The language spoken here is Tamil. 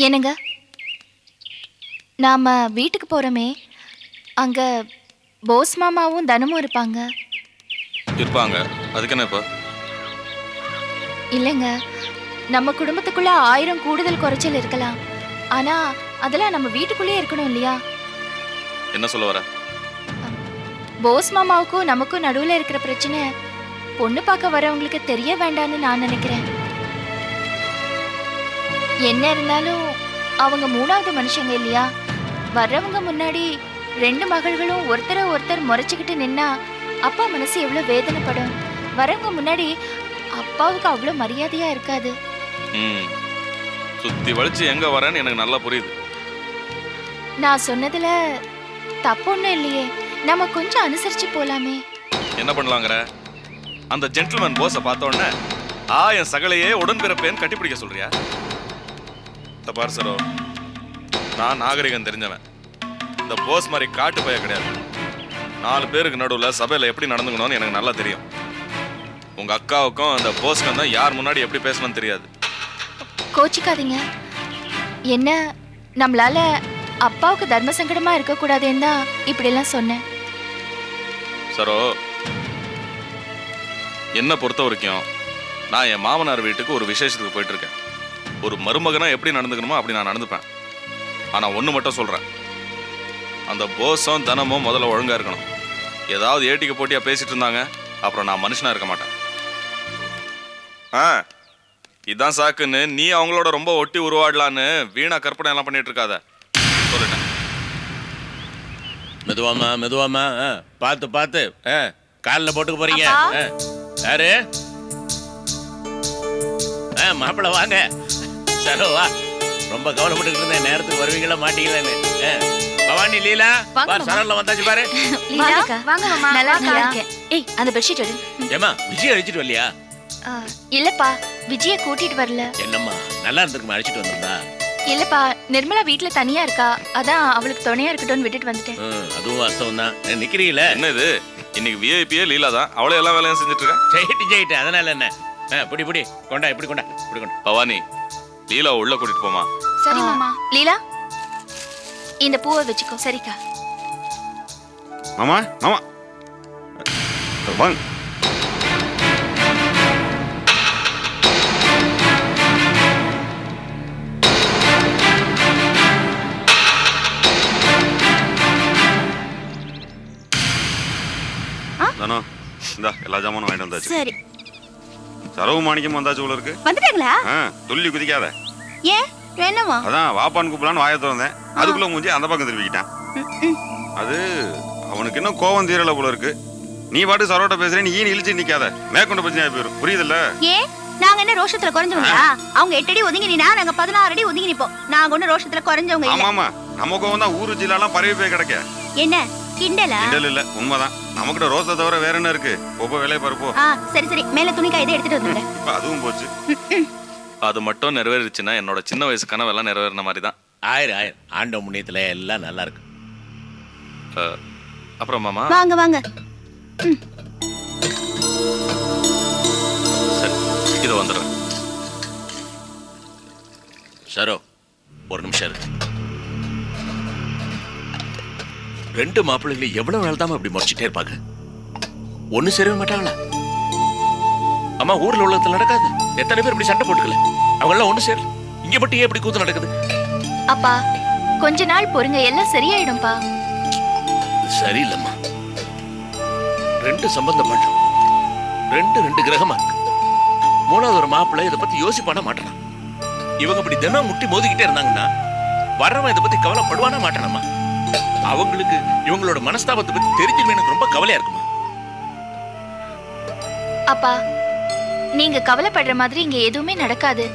என்னங்க, நாம வீட்டுக்கு போறோமே, அங்க போஸ் மாமாவும் தனமும் இருப்பாங்க. இருப்பாங்க. அதுக்கு என்ன இப்போ? இல்லைங்க, நம்ம குடும்பத்துக்குள்ள 1000 கூடுதல் குறைச்சல் இருக்கலாம். ஆனா அதெல்லாம் நம்ம வீட்டுக்குள்ளேயே இருக்கணும் இல்லையா? என்ன சொல்ல வர? போஸ் மாமாவுக்கும் நமக்கும் நடுவுல இருக்கிற பிரச்சனை பொண்ணு பார்க்க வரவங்களுக்கு தெரிய வேண்டாம்னு நான் நினைக்கிறேன். என்ன இருந்தாலும் அவங்க 3வது மனுஷங்க இல்லையா? வர்றவங்க முன்னாடி 2 மகள்களும் ஒருத்தரை ஒருத்தர் முறைச்சுக்கிட்டு நின்னா அப்பா மனசு எவ்வளவு வேதனைப்படும். வரவங்க முன்னாடி அப்பாவுக்கு அவ்வளவு மரியாதையா இருக்காது. சுத்தி வளைச்சு எங்க வரேன்னு எனக்கு நல்லா புரியுது. நான் சொன்னதுல தப்பு ஒண்ணும் இல்லையே. நம்ம கொஞ்சம் அனுசரிச்சு போலாமே. என்ன பண்ணலாங்கிற? அந்த ஜென்டில்மேன் போஸை பார்த்த உடனே என் சகலையே உடன்பிறப்பேன்னு கட்டிப்பிடிக்க சொல்றியா? பார் சரோ, நான் நாகரிகம் தெரிஞ்சவன். இந்த போஸ் மாதிரி காட்டு பைய கிடையாது. 4 பேருக்கு நடுவில் சபையில் எப்படி நடந்துக்கணும்னு எனக்கு நல்லா தெரியும். உங்க அக்காவுக்கும் அந்த போஸ்க்கும் தான் யார் முன்னாடி எப்படி பேசணும்னு தெரியாது. கோச்சிக்காதீங்க. என்ன, நம்மளால அப்பாவுக்கு தர்ம சங்கடமா இருக்க கூடாதுன்னு தான் இப்படி எல்லாம் சொன்னேன். சரோ, என்ன பொறுத்த வரைக்கும் நான் என் மாமனார் வீட்டுக்கு ஒரு விசேஷத்துக்கு போயிட்டு இருக்கேன். ஒரு மருமகனா எப்படி நடந்துக்கணுமோ அப்படி நான் நடந்துப்பேன். ஆனா ஒண்ணு மட்டும் சொல்றேன், அந்த போஸும் தனமும் முதல்ல ஒழுங்கா இருக்கணும். ஏதாவது ஏட்டிக்கு போட்டியா பேசிட்டு இருந்தாங்க, அப்புறம் நான் மனுஷனா இருக்க மாட்டேன். இதான் சாக்குன்னு நீ அவங்களோட ரொம்ப ஒட்டி உருவாடலான்னு வீணா கற்பனை எல்லாம் பண்ணிட்டு இருக்காத, சொல்லிட்டேன். மெதுவாமா மெதுவாமா, பார்த்து பார்த்து காலில் போட்டுக்க போறீங்க. யாரு? மாப்பிள்ள வாங்க. சரோவா, ரொம்ப கவலைப்பட்டு இருந்தேன், நேரத்துக்கு வருவீங்களா மாட்டீங்களான்னு. பவானி, லீலா, சரல்ல வந்தாச்சு பாரு. வாங்க மாமா. நல்லா இருக்கேன். ஏய், அந்த பெட்ஷீட் எடு. ஏமா விஜய் அழிச்சிட்டு வரலையா? இல்லப்பா, விஜய கூட்டிட்டு வரல. என்னம்மா, நல்லா இருந்திருக்குமா அழிச்சிட்டு வந்திருந்தா? இல்லப்பா, நிர்மலா வீட்ல தனியா இருக்கா, அதான் அவளுக்கு துணையா இருக்கட்டும்னு விட்டுட்டு வந்துட்டேன். அதுவும் வாஸ்தவம் தான். நிக்கிறீங்களே. என்ன இது, இன்னைக்கு விஐபியே லீலா தான், அவளே எல்லா வேலையும் செஞ்சுட்டு இருக்கா. ஜெயிட்டு அதனால என்ன? புடி புடி கொண்டா, இப்படி கொண்டா, இப்படி கொண்டா. பவானி, லீலா உள்ள கூட்டிட்டு போமா. சரி மாமா. லீலா, இந்த பூவை வச்சுக்கோ. சரிக்கா. மாமா மாமா வாங்க. தானோ, இந்தா எல்லா ஜாமானும் வாங்கிட்டு வந்தாச்சு. சரி. சரவு மாணிக்கம் வந்தாச்சு உள்ள இருக்கு. வந்துட்டாங்களா? துள்ளி குதிக்காத. ஏன் என்னவா? அதான் வாப்பான்னு கூப்பிடலான்னு வாயை திறந்தேன், அதுக்குள்ள மூஞ்சி அந்த பக்கம் திருப்பிக்கிட்டான். அது அவனுக்கு இன்னும் கோவம் தீரல போல இருக்கு. நீ பாட்டு சரோட்ட பேசுறேன், நீ இழிச்சு நிக்காத, மேற்கொண்ட பிரச்சனையா போயிடும். புரியுதுல்ல? ஏன் நாங்க என்ன ரோஷத்துல குறைஞ்சவங்களா? அவங்க 8 அடி ஒதுங்கி நின்னா நாங்க 16 அடி ஒதுங்கி நிப்போம். நாங்க ஒண்ணு ரோஷத்துல குறைஞ்சவங்க இல்ல. ஆமா, நம்ம கோவம் தான் ஊரு ஜில்லாலாம் பரவி போய் கிடக்க. என்ன கிண்டலா? கிண்டல் இல்ல, உண்மைதான். நமக்கிட்ட ரோஸை தவிர வேற என்ன இருக்கு? போப்போ வேலையை பாருப்போ. சரி சரி, மேல துணி காயதை எடுத்துட்டு வந்துடுங்க. அதுவும் போச்சு. அது மட்டும் நிறைவேறிச்சுன்னா என்னோட சின்ன வயசு கனவெல்லாம் நிறைவேறின மாதிரி தான். ஆயிரம் ஆண்ட முன்னியத்துல எல்லாம் நல்லா இருக்கு. அப்புறம் மாமா, வாங்க வாங்க. சரி, இது வந்துடுறேன். சரோ, ஒரு நிமிஷம் இருக்கு. 2 மாப்பிள்ளைகளை எவ்வளவு நாள் தான் அப்படி முடிச்சுட்டே இருப்பாங்க? ஒண்ணு சேரவே மாட்டாங்களா? அம்மா, ஊர்ல உள்ளத்துல நடக்காது. எத்தனை பேர் இப்படி சண்டை போட்டுக்கல, அவங்க எல்லாம் ஒண்ணு சேரல. இங்க மட்டும் ஏன் இப்படி கூத்து நடக்குது? அப்பா, கொஞ்ச நாள் பொறுங்க, எல்லாம் சரியாயிடும்பா. சரியில்லம்மா. 2 சம்பந்தம் பண்றோம், 2 கிரகமா இருக்கு. 3வது ஒரு மாப்பிள்ளை இதை பத்தி யோசிப்பான மாட்டான். இவங்க இப்படி தினம் முட்டி மோதிக்கிட்டே இருந்தாங்கன்னா வர்றவன் இதை பத்தி கவலைப்படுவானா மாட்டானம்மா? அவங்களுக்கு இவங்களோட மனஸ்தாபத்தை பத்தி தெரிஞ்சுமே எனக்கு ரொம்ப கவலையா இருக்குமா? அப்பா, நீங்க கவலைப்படுற மாதிரி இங்க எதுவுமே நடக்காது.